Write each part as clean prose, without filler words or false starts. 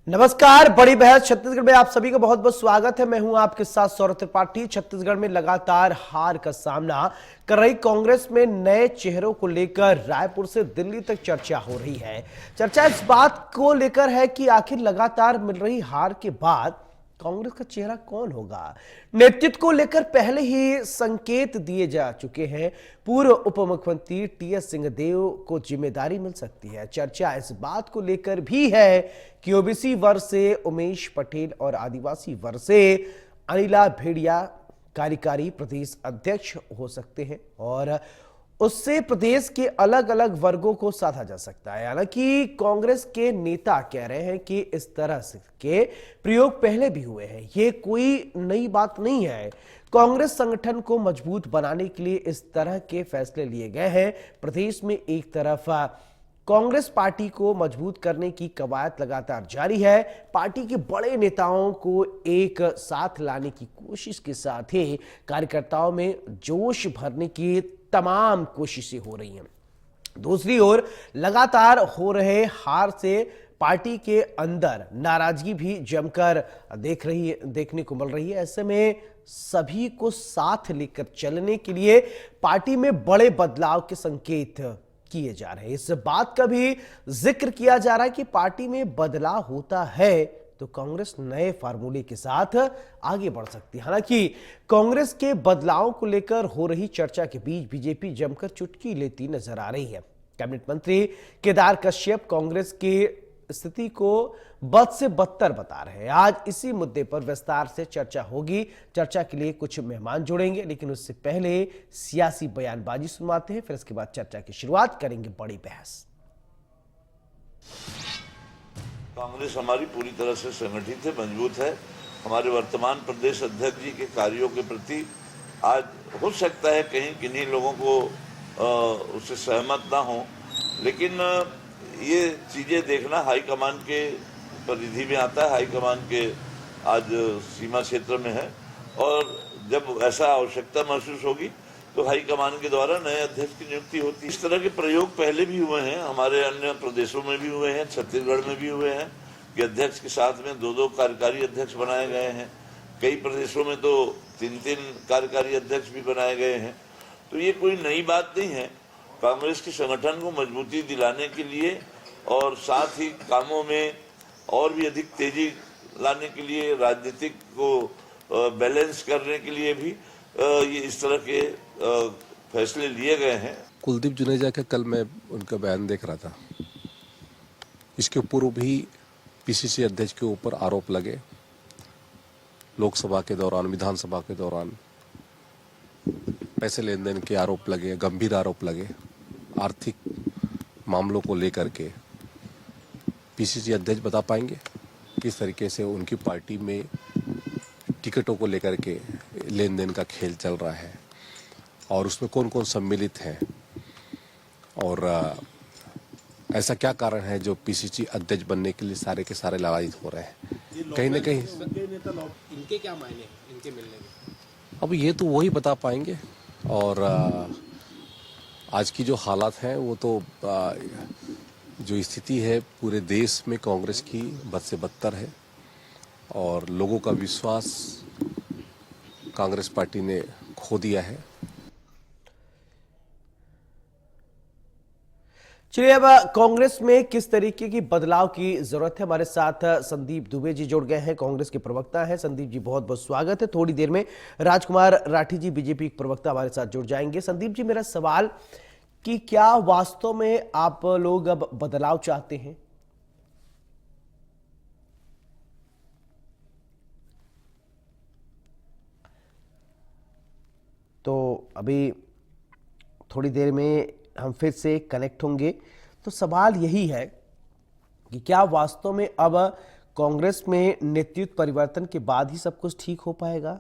नमस्कार, बड़ी बहस छत्तीसगढ़ में आप सभी का बहुत बहुत स्वागत है। मैं हूं आपके साथ सौरभ त्रिपाठी। छत्तीसगढ़ में लगातार हार का सामना कर रही कांग्रेस में नए चेहरों को लेकर रायपुर से दिल्ली तक चर्चा हो रही है। चर्चा इस बात को लेकर है कि आखिर लगातार मिल रही हार के बाद कांग्रेस का चेहरा कौन होगा। नेतृत्व को लेकर पहले ही संकेत दिए जा चुके हैं। पूर्व उप मुख्यमंत्री टीएस सिंहदेव को जिम्मेदारी मिल सकती है। चर्चा इस बात को लेकर भी है कि ओबीसी वर्ग से उमेश पटेल और आदिवासी वर्ग से अनिला भेड़िया कार्यकारी प्रदेश अध्यक्ष हो सकते हैं और उससे प्रदेश के अलग अलग वर्गों को साधा जा सकता है। हालांकि कांग्रेस के नेता कह रहे हैं कि इस तरह के प्रयोग पहले भी हुए हैं, ये कोई नई बात नहीं है। कांग्रेस संगठन को मजबूत बनाने के लिए इस तरह के फैसले लिए गए हैं। प्रदेश में एक तरफ कांग्रेस पार्टी को मजबूत करने की कवायद लगातार जारी है। पार्टी के बड़े नेताओं को एक साथ लाने की कोशिश के साथ ही कार्यकर्ताओं में जोश भरने की तमाम कोशिशें हो रही हैं। दूसरी ओर लगातार हो रहे हार से पार्टी के अंदर नाराजगी भी जमकर देखने को मिल रही है। ऐसे में सभी को साथ लेकर चलने के लिए पार्टी में बड़े बदलाव के संकेत किए जा रहे हैं। इस बात का भी जिक्र किया जा रहा है कि पार्टी में बदलाव होता है तो कांग्रेस नए फार्मूले के साथ आगे बढ़ सकती है। हालांकि कांग्रेस के बदलाव को लेकर हो रही चर्चा के बीच बीजेपी जमकर चुटकी लेती नजर आ रही है। कैबिनेट मंत्री केदार कश्यप कांग्रेस की स्थिति को बद से बदतर बता रहे हैं। आज इसी मुद्दे पर विस्तार से चर्चा होगी। चर्चा के लिए कुछ मेहमान जुड़ेंगे, लेकिन उससे पहले सियासी बयानबाजी सुनवाते हैं, फिर इसके बाद चर्चा की शुरुआत करेंगे बड़ी बहस। कांग्रेस हमारी पूरी तरह से संगठित है, मजबूत है। हमारे वर्तमान प्रदेश अध्यक्ष जी के कार्यों के प्रति आज हो सकता है कहीं किन्हीं लोगों को उससे सहमत ना हो, लेकिन ये चीज़ें देखना हाईकमान के परिधि में आता है। हाईकमान के आज सीमा क्षेत्र में है और जब ऐसा आवश्यकता महसूस होगी तो हाईकमान के द्वारा नए अध्यक्ष की नियुक्ति होती है। इस तरह के प्रयोग पहले भी हुए हैं, हमारे अन्य प्रदेशों में भी हुए हैं, छत्तीसगढ़ में भी हुए हैं कि अध्यक्ष के साथ में दो कार्यकारी अध्यक्ष बनाए गए हैं। कई प्रदेशों में तो तीन कार्यकारी अध्यक्ष भी बनाए गए हैं। तो ये कोई नई बात नहीं है। कांग्रेस के संगठन को मजबूती दिलाने के लिए और साथ ही कामों में और भी अधिक तेजी लाने के लिए, राजनीतिक को बैलेंस करने के लिए भी ये इस तरह के फैसले लिए गए हैं। कुलदीप जुनेजा का कल मैं उनका बयान देख रहा था। इसके पूर्व भी पीसीसी अध्यक्ष के ऊपर आरोप लगे, लोकसभा के दौरान, विधानसभा के दौरान पैसे लेन देन के आरोप लगे, गंभीर आरोप लगे। आर्थिक मामलों को लेकर के पीसीसी अध्यक्ष बता पाएंगे किस तरीके से उनकी पार्टी में टिकटों को लेकर के लेन देन का खेल चल रहा है और उसमें कौन कौन सम्मिलित हैं और ऐसा क्या कारण है जो पीसीसी अध्यक्ष बनने के लिए सारे के सारे लाभान्वित हो रहे हैं। कहीं ना कहीं इनके क्या मायने इनके मिलने में, अब ये तो वही बता पाएंगे। और आज की जो हालात हैं वो तो जो स्थिति है पूरे देश में कांग्रेस की बद से बदतर है और लोगों का विश्वास कांग्रेस पार्टी ने खो दिया है। चलिए, अब कांग्रेस में किस तरीके की बदलाव की जरूरत है, हमारे साथ संदीप दुबे जी जुड़ गए हैं, कांग्रेस के प्रवक्ता हैं। संदीप जी, बहुत बहुत स्वागत है। थोड़ी देर में राजकुमार राठी जी, बीजेपी के प्रवक्ता, हमारे साथ जुड़ जाएंगे। संदीप जी, मेरा सवाल कि क्या वास्तव में आप लोग अब बदलाव चाहते हैं? तो अभी थोड़ी देर में हम फिर से कनेक्ट होंगे। तो सवाल यही है कि क्या वास्तव में अब कांग्रेस में नेतृत्व परिवर्तन के बाद ही सब कुछ ठीक हो पाएगा?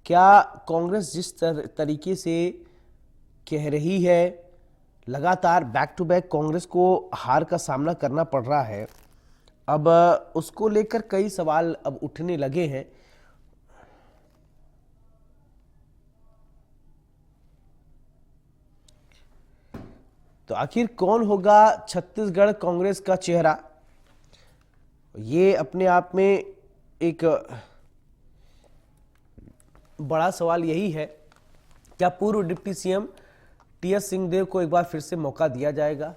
क्या कांग्रेस जिस तरीके से कह रही है, लगातार बैक टू बैक कांग्रेस को हार का सामना करना पड़ रहा है, अब उसको लेकर कई सवाल अब उठने लगे हैं। तो आखिर कौन होगा छत्तीसगढ़ कांग्रेस का चेहरा? ये अपने आप में एक बड़ा सवाल यही है, क्या पूर्व डिप्टी सीएम टीएस सिंहदेव को एक बार फिर से मौका दिया जाएगा?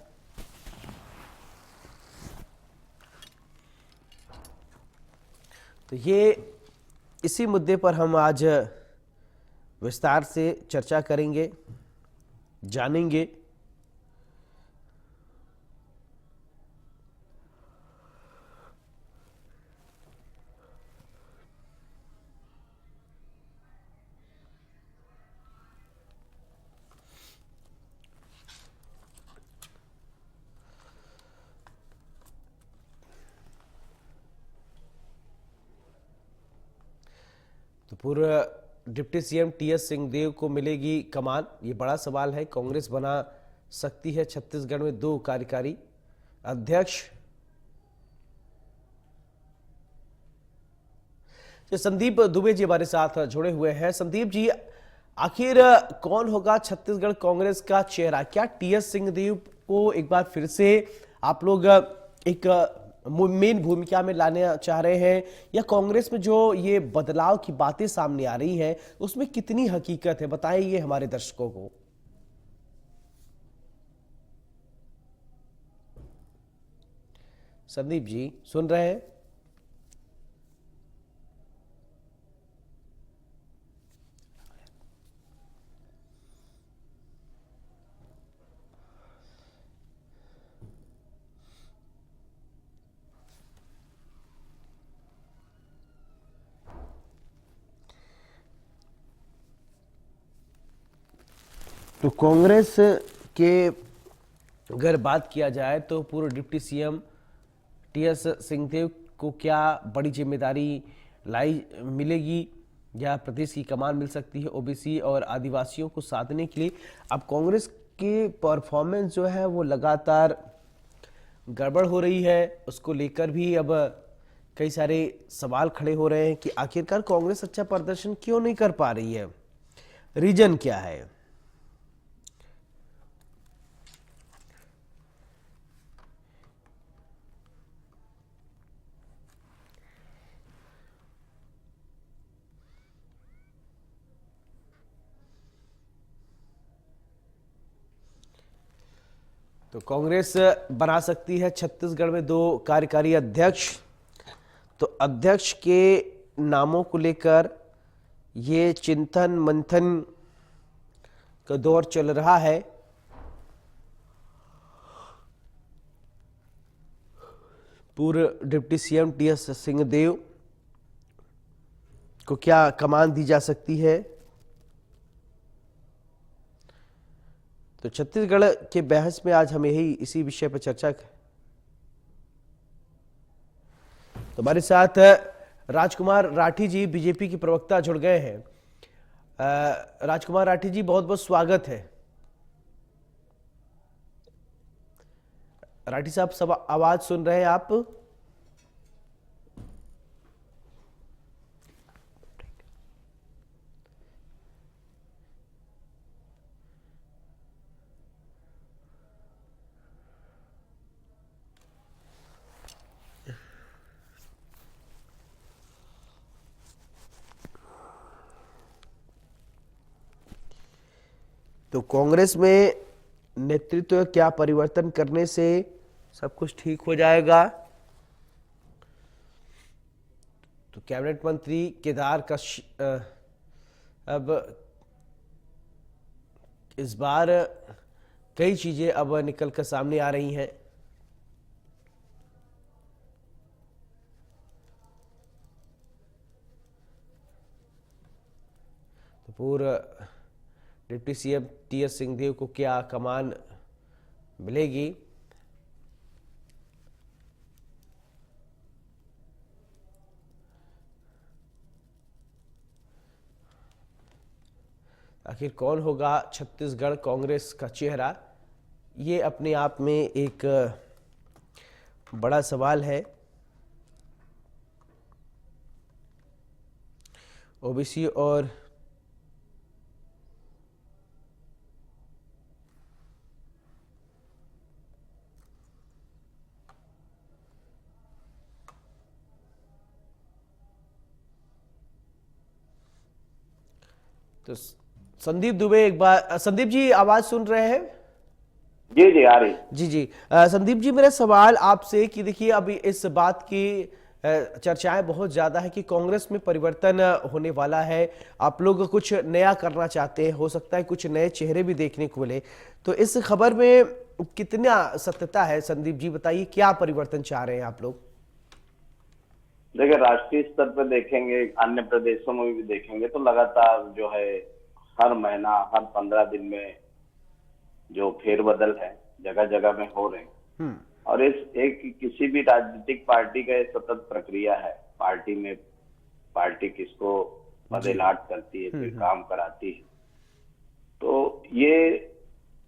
तो ये इसी मुद्दे पर हम आज विस्तार से चर्चा करेंगे, जानेंगे। तो पूर्व डिप्टी सीएम टीएस सिंहदेव को मिलेगी कमान, ये बड़ा सवाल है। कांग्रेस बना सकती है छत्तीसगढ़ में 2 कार्यकारी अध्यक्ष। संदीप दुबे जी हमारे साथ जुड़े हुए हैं। संदीप जी, आखिर कौन होगा छत्तीसगढ़ कांग्रेस का चेहरा? क्या टीएस सिंहदेव को एक बार फिर से आप लोग एक मेन भूमिका में लाने चाह रहे हैं, या कांग्रेस में जो ये बदलाव की बातें सामने आ रही हैं उसमें कितनी हकीकत है, बताइए हमारे दर्शकों को। संदीप जी सुन रहे हैं? तो कांग्रेस के अगर बात किया जाए तो पूर्व डिप्टी सीएम टीएस सिंहदेव को क्या बड़ी जिम्मेदारी मिलेगी, या प्रदेश की कमान मिल सकती है ओबीसी और आदिवासियों को साधने के लिए? अब कांग्रेस की परफॉर्मेंस जो है वो लगातार गड़बड़ हो रही है, उसको लेकर भी अब कई सारे सवाल खड़े हो रहे हैं कि आखिरकार कांग्रेस अच्छा प्रदर्शन क्यों नहीं कर पा रही है, रीजन क्या है? तो कांग्रेस बना सकती है छत्तीसगढ़ में 2 कार्यकारी अध्यक्ष। तो अध्यक्ष के नामों को लेकर ये चिंतन मंथन का दौर चल रहा है। पूर्व डिप्टी सीएम टीएस सिंहदेव को क्या कमान दी जा सकती है? तो छत्तीसगढ़ के बहस में आज हम इसी विषय पर चर्चा तो हमारे साथ राजकुमार राठी जी बीजेपी के प्रवक्ता जुड़ गए हैं। राजकुमार राठी जी, बहुत बहुत स्वागत है। राठी साहब, सब आवाज सुन रहे हैं आप? तो कांग्रेस में नेतृत्व क्या परिवर्तन करने से सब कुछ ठीक हो जाएगा? तो कैबिनेट मंत्री केदार का अब इस बार कई चीजें अब निकल कर सामने आ रही हैं। तो पूर्व डिप्टी सीएम टीएस सिंहदेव को क्या कमान मिलेगी? आखिर कौन होगा छत्तीसगढ़ कांग्रेस का चेहरा? ये अपने आप में एक बड़ा सवाल है। ओबीसी और तो संदीप दुबे, एक बार संदीप जी आवाज सुन रहे हैं? जी जी आ रही। जी जी। संदीप जी, मेरा सवाल आपसे कि देखिए अभी इस बात की चर्चाएं बहुत ज्यादा है कि कांग्रेस में परिवर्तन होने वाला है, आप लोग कुछ नया करना चाहते हैं, हो सकता है कुछ नए चेहरे भी देखने को मिले, तो इस खबर में कितना सत्यता है? संदीप जी बताइए, क्या परिवर्तन चाह रहे हैं आप लोग? देखिए, राष्ट्रीय स्तर पर देखेंगे, अन्य प्रदेशों में भी देखेंगे तो लगातार जो है हर महीना, हर 15 दिन में जो फेरबदल है जगह जगह में हो रहे हैं। और इस एक किसी भी राजनीतिक पार्टी का सतत प्रक्रिया है। पार्टी में पार्टी किसको बदलाव करती है, फिर काम कराती है, तो ये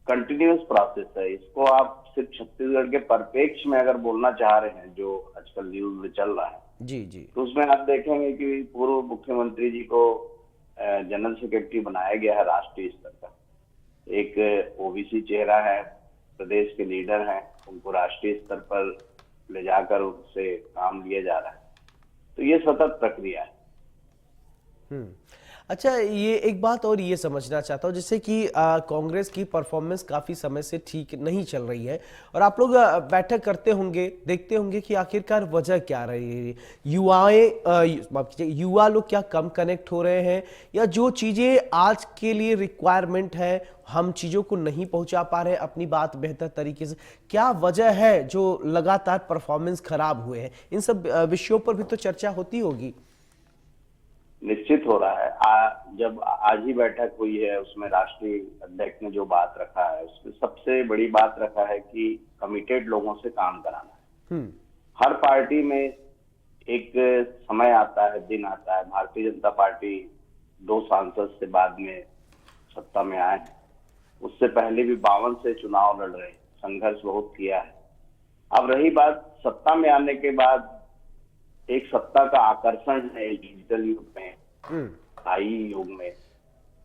कंटिन्यूअस प्रोसेस है। इसको आप सिर्फ छत्तीसगढ़ के परिप्रेक्ष्य में अगर बोलना चाह रहे हैं, जो आजकल न्यूज में चल रहा है, जी जी, तो उसमें आप देखेंगे कि पूर्व मुख्यमंत्री जी को जनरल सेक्रेटरी बनाया गया है राष्ट्रीय स्तर का। एक ओबीसी चेहरा है, प्रदेश के लीडर हैं, उनको राष्ट्रीय स्तर पर ले जाकर उनसे काम लिया जा रहा है। तो ये सतत प्रक्रिया है। अच्छा, ये एक बात और ये समझना चाहता हूँ, जैसे कि कांग्रेस की परफॉर्मेंस काफी समय से ठीक नहीं चल रही है और आप लोग बैठक करते होंगे, देखते होंगे कि आखिरकार वजह क्या रही है। युवा लोग क्या कम कनेक्ट हो रहे हैं, या जो चीजें आज के लिए रिक्वायरमेंट है हम चीजों को नहीं पहुंचा पा रहे हैं अपनी बात बेहतर तरीके से? क्या वजह है जो लगातार परफॉर्मेंस खराब हुए हैं? इन सब विषयों पर भी तो चर्चा होती होगी। निश्चित हो रहा है। जब आज ही बैठक हुई है, उसमें राष्ट्रीय अध्यक्ष ने जो बात रखा है, उसमें सबसे बड़ी बात रखा है कि कमिटेड लोगों से काम कराना है। हर पार्टी में एक समय आता है, दिन आता है। भारतीय जनता पार्टी 2 सांसद से बाद में सत्ता में आए हैं, उससे पहले भी 52 से चुनाव लड़ रहे, संघर्ष बहुत किया है। अब रही बात सत्ता में आने के बाद, एक सत्ता का आकर्षण है डिजिटल युग में, आई युग में,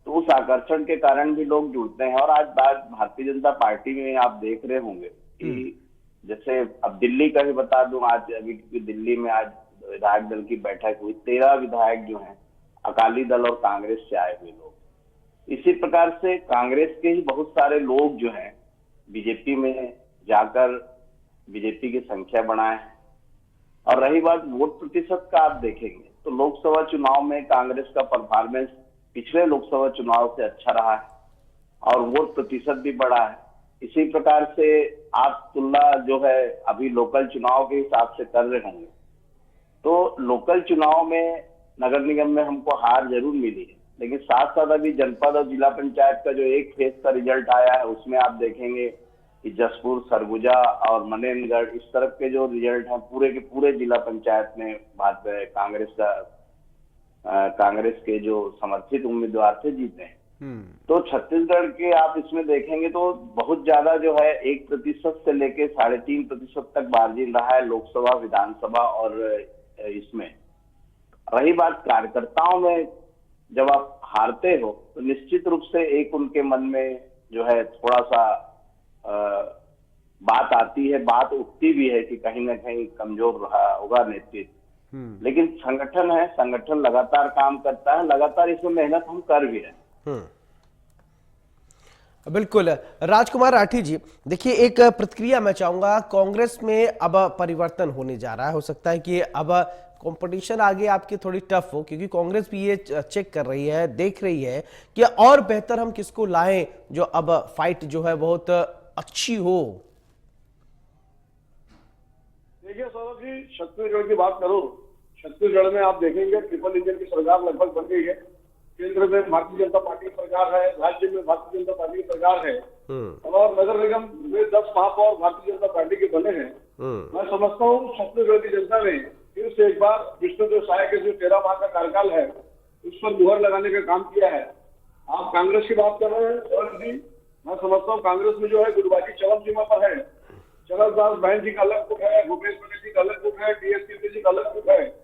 तो उस आकर्षण के कारण भी लोग जुड़ते हैं। और आज बात भारतीय जनता पार्टी में आप देख रहे होंगे कि जैसे अब दिल्ली का ही बता दूं, आज अभी दिल्ली में आज विधायक दल की बैठक हुई, 13 विधायक जो हैं अकाली दल और कांग्रेस से आए हुए लोग। इसी प्रकार से कांग्रेस के ही बहुत सारे लोग जो हैं बीजेपी में जाकर बीजेपी की संख्या बढ़ाए हैं। और रही बात वोट प्रतिशत का, आप देखेंगे तो लोकसभा चुनाव में कांग्रेस का परफॉर्मेंस पिछले लोकसभा चुनाव से अच्छा रहा है और वोट प्रतिशत भी बढ़ा है। इसी प्रकार से आप तुलना जो है अभी लोकल चुनाव के हिसाब से कर रहे होंगे, तो लोकल चुनाव में नगर निगम में हमको हार जरूर मिली है, लेकिन साथ साथ अभी जनपद और जिला पंचायत का जो एक फेज का रिजल्ट आया है, उसमें आप देखेंगे कि जसपुर, सरगुजा और मनेनगढ़, इस तरफ के जो रिजल्ट हैं पूरे के पूरे जिला पंचायत में कांग्रेस के जो समर्थित उम्मीदवार थे जीते हैं। तो छत्तीसगढ़ के आप इसमें देखेंगे तो बहुत ज्यादा जो है 1% से लेके 3.5% तक मार्जिन रहा है लोकसभा, विधानसभा और इसमें। रही बात कार्यकर्ताओं में, जब आप हारते हो तो निश्चित रूप से एक उनके मन में जो है थोड़ा सा बात आती है, बात उठती भी है कि कहीं ना कहीं कमजोर रहा होगा नेतृत्व। लेकिन संगठन है, संगठन लगातार काम करता है, लगातार इसमें मेहनत हम कर भी रहे हैं। बिल्कुल। राजकुमार राठी जी, देखिए एक प्रतिक्रिया मैं चाहूंगा, कांग्रेस में अब परिवर्तन होने जा रहा है, हो सकता है कि अब कंपटीशन आगे आपकी थोड़ी टफ हो, क्योंकि कांग्रेस भी ये चेक कर रही है, देख रही है कि और बेहतर हम किसको लाएं जो अब फाइट जो है बहुत अच्छी हो। देखिए सौरभ जी, छत्तीसगढ़ की बात करो, छत्तीसगढ़ में आप देखेंगे ट्रिपल इंजन की सरकार लगभग बन गई है। केंद्र में भारतीय जनता पार्टी की सरकार है, राज्य में भारतीय जनता पार्टी की सरकार है, और नगर निगम में 10 महापौर भारतीय जनता पार्टी के बने हैं। मैं समझता हूँ छत्तीसगढ़ की जनता ने फिर से एक बार विष्णुदेव साय के जो 13 माह का कार्यकाल है उस पर मुहर लगाने का काम किया है। आप कांग्रेस की बात कर रहे हैं सौरभ जी, मैं समझता हूँ कांग्रेस में जो है गुटबाजी चरम सीमा पर है। चरण दास बहन जी का अलग गुट है, भूपेश बघेल जी का अलग गुट है, टीएस कीर्ति जी का अलग गुट है,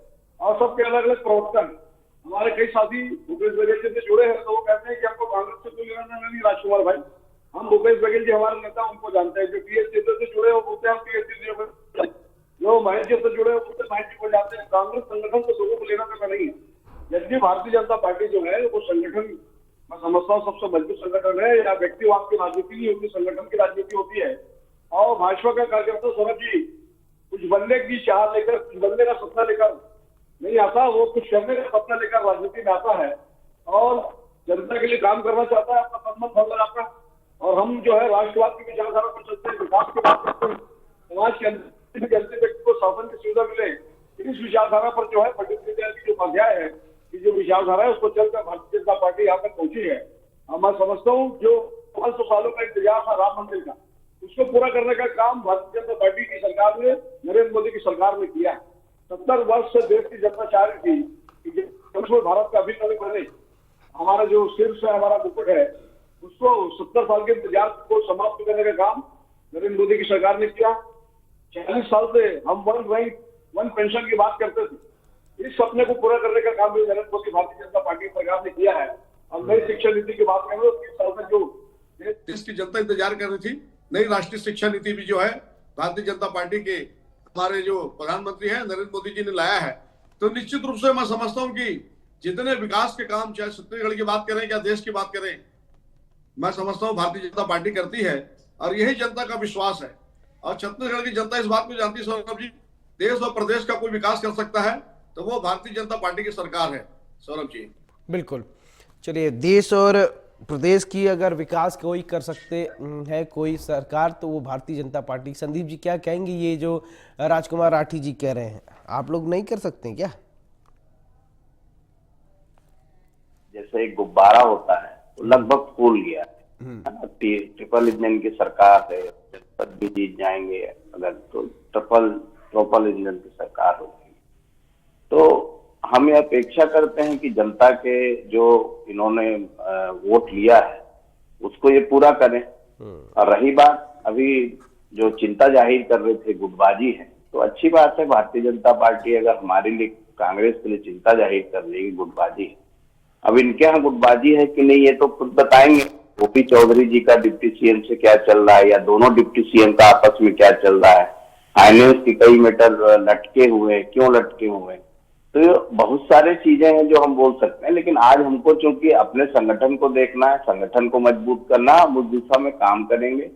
और सबके अलग अलग प्रवक्ता हैं। हमारे कई साथी भूपेश बघेल जी से जुड़े हैं, तो वो कहते हैं कि हमको कांग्रेस से कोई लेना नहीं। राजकुमार भाई, हम भूपेश बघेल जी हमारे नेता, उनको जानते हैं। जो टीएस कीर्ति से जुड़े हो बोलते हैं हम टीएस कीर्ति को, जो महेश जी से जुड़े हो बोलते महेश जी को जानते हैं। कांग्रेस संगठन को लोगों को लेना देना नहीं है, जबकि भारतीय जनता पार्टी जो है वो संगठन मैं समझता हूँ सबसे मजबूत संगठन है। या व्यक्तिवाद की राजनीति नहीं होती, संगठन की राजनीति होती है। और भाजपा का कार्यकर्ता सौरभ जी कुछ बनने की चाह लेकर, कुछ बनने का सपना लेकर नहीं आता, वो कुछ करने का सपना लेकर राजनीति में आता है और जनता के लिए काम करना चाहता है, अपना तन मन धन लगाकर। और हम जो है राष्ट्रवाद की विचारधारा पर चलते हैं, विकास की बात करते हैं, समाज के अंदर जनता व्यक्ति को शासन की सुविधा मिले, इस विचारधारा पर जो है पंडित दीनदयाल की जो अध्याय है, कि जो विचारधारा है उसको चलकर भारतीय जनता पार्टी यहाँ तक पहुंची है। मैं समझता हूँ जो 500 सालों का इंतजार था राम मंदिर का, उसको पूरा करने का काम भारतीय जनता पार्टी की सरकार ने, नरेंद्र मोदी की सरकार ने किया। 70 वर्ष से देश की जनता चाह रही थी कि भारत का अभिन्न अंग बने, हमारा जो शीर्ष है, हमारा मुकुट है, उसको 70 साल के इंतजार को समाप्त करने का काम नरेंद्र मोदी की सरकार ने किया। 40 साल से हम वन रैंक वन पेंशन की बात करते थे, इस सपने को पूरा करने का काम भी नरेंद्र मोदी भारतीय जनता पार्टी सरकार ने किया है। और नई शिक्षा नीति की बात करें तो 30 साल से जो देश की जनता इंतजार कर रही थी, नई राष्ट्रीय शिक्षा नीति भी जो है भारतीय जनता पार्टी के हमारे जो प्रधानमंत्री हैं नरेंद्र मोदी जी ने लाया है। तो निश्चित रूप से मैं समझता हूँ कि जितने विकास के काम, चाहे छत्तीसगढ़ की बात करें या देश की बात करें, मैं समझता हूँ भारतीय जनता पार्टी करती है और यही जनता का विश्वास है। और छत्तीसगढ़ की जनता इस बात को जानती है सौरभ जी, देश और प्रदेश का कोई विकास कर सकता है तो वो भारतीय जनता पार्टी की सरकार है। सौरभ जी बिल्कुल। चलिए, देश और प्रदेश की अगर विकास कोई कर सकते है कोई सरकार तो वो भारतीय जनता पार्टी। संदीप जी क्या कहेंगे, ये जो राजकुमार राठी जी कह रहे हैं, आप लोग नहीं कर सकते क्या? जैसे एक गुब्बारा होता है तो लगभग फूल गया है। ट्रिपल इंजन की सरकार है, जनपद भी जीत जाएंगे अगर तो ट्रिपल इंजन की सरकार होगी। तो हम ये अपेक्षा करते हैं कि जनता के जो इन्होंने वोट लिया है उसको ये पूरा करें। और रही बात अभी जो चिंता जाहिर कर रहे थे गुटबाजी है, तो अच्छी बात है, भारतीय जनता पार्टी अगर हमारे लिए, कांग्रेस के लिए चिंता जाहिर कर रही है गुटबाजी है। अब इनके यहाँ गुटबाजी है कि नहीं ये तो खुद बताएंगे। ओपी चौधरी जी का डिप्टी सीएम से क्या चल रहा है या दोनों डिप्टी सीएम का आपस में क्या चल रहा है, फाइनेंस के कई मैटर लटके हुए, क्यों लटके हुए, तो बहुत सारे चीजें हैं जो हम बोल सकते हैं। लेकिन आज हमको चूंकि अपने संगठन को देखना है, संगठन को मजबूत करना, हम उस दिशा में काम करेंगे।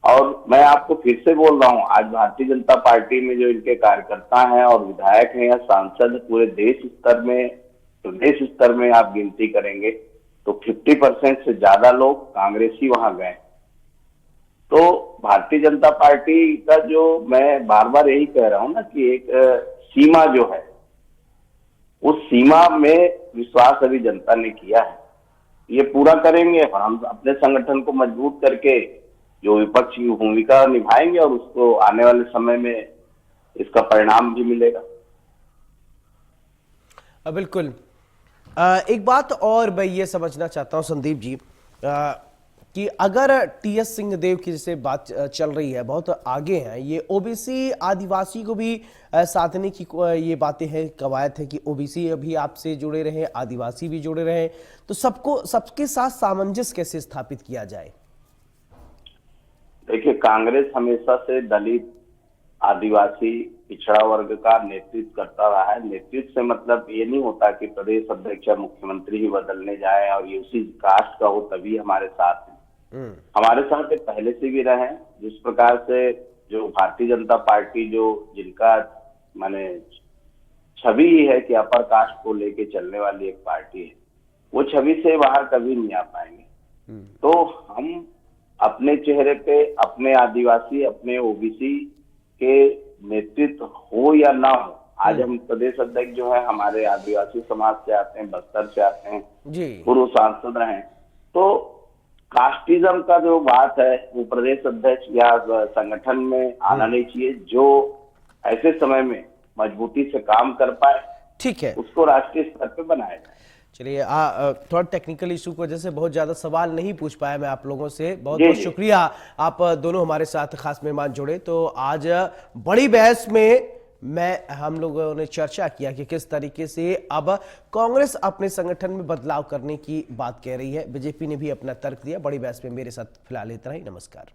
और मैं आपको फिर से बोल रहा हूं, आज भारतीय जनता पार्टी में जो इनके कार्यकर्ता हैं और विधायक हैं या सांसद पूरे देश स्तर में, प्रदेश स्तर में आप गिनती करेंगे तो 50% से ज्यादा लोग कांग्रेसी वहां गए। तो भारतीय जनता पार्टी का जो, मैं बार बार यही कह रहा हूं ना कि एक सीमा जो है, उस सीमा में विश्वास अभी जनता ने किया है, ये पूरा करेंगे और हम अपने संगठन को मजबूत करके जो विपक्ष की भूमिका निभाएंगे और उसको आने वाले समय में इसका परिणाम भी मिलेगा। बिल्कुल। एक बात और मैं ये समझना चाहता हूं संदीप जी, कि अगर टीएस सिंहदेव की जैसे बात चल रही है, बहुत आगे हैं, ये ओबीसी आदिवासी को भी साधने की ये बातें हैं, कवायद है कि ओबीसी अभी आपसे जुड़े रहे, आदिवासी भी जुड़े रहे, तो सबके साथ सामंजस्य कैसे स्थापित किया जाए? देखिए, कांग्रेस हमेशा से दलित, आदिवासी, पिछड़ा वर्ग का नेतृत्व करता रहा है। नेतृत्व से मतलब ये नहीं होता कि प्रदेश अध्यक्ष या मुख्यमंत्री ही बदलने जाए और ये उसी कास्ट का हो तभी हमारे साथ है। हमारे साथ पहले से भी रहे। जिस प्रकार से जो भारतीय जनता पार्टी जो जिनका माने छवि है कि अपर कास्ट को लेके चलने वाली एक पार्टी है, वो छवि से बाहर कभी नहीं आ पाएंगे। तो हम अपने चेहरे पे अपने आदिवासी, अपने ओबीसी के नेतृत्व हो या ना हो, आज हम प्रदेश अध्यक्ष जो है हमारे आदिवासी समाज से आते हैं, बस्तर से आते हैं, पूर्व सांसद रहे, तो कास्टिज्म का जो बात है वो प्रदेश अध्यक्ष या संगठन में आना नहीं चाहिए। जो ऐसे समय में मजबूती से काम कर पाए, ठीक है, उसको राष्ट्रीय स्तर पे बनाया जाए। चलिए, थोड़ा टेक्निकल इशू की वजह से बहुत ज्यादा सवाल नहीं पूछ पाया मैं आप लोगों से। बहुत बहुत शुक्रिया, आप दोनों हमारे साथ खास मेहमान जुड़े। तो आज बड़ी बहस में हम लोगों ने चर्चा किया कि किस तरीके से अब कांग्रेस अपने संगठन में बदलाव करने की बात कह रही है। बीजेपी ने भी अपना तर्क दिया। बड़ी बहस में मेरे साथ फिलहाल इतना ही। नमस्कार।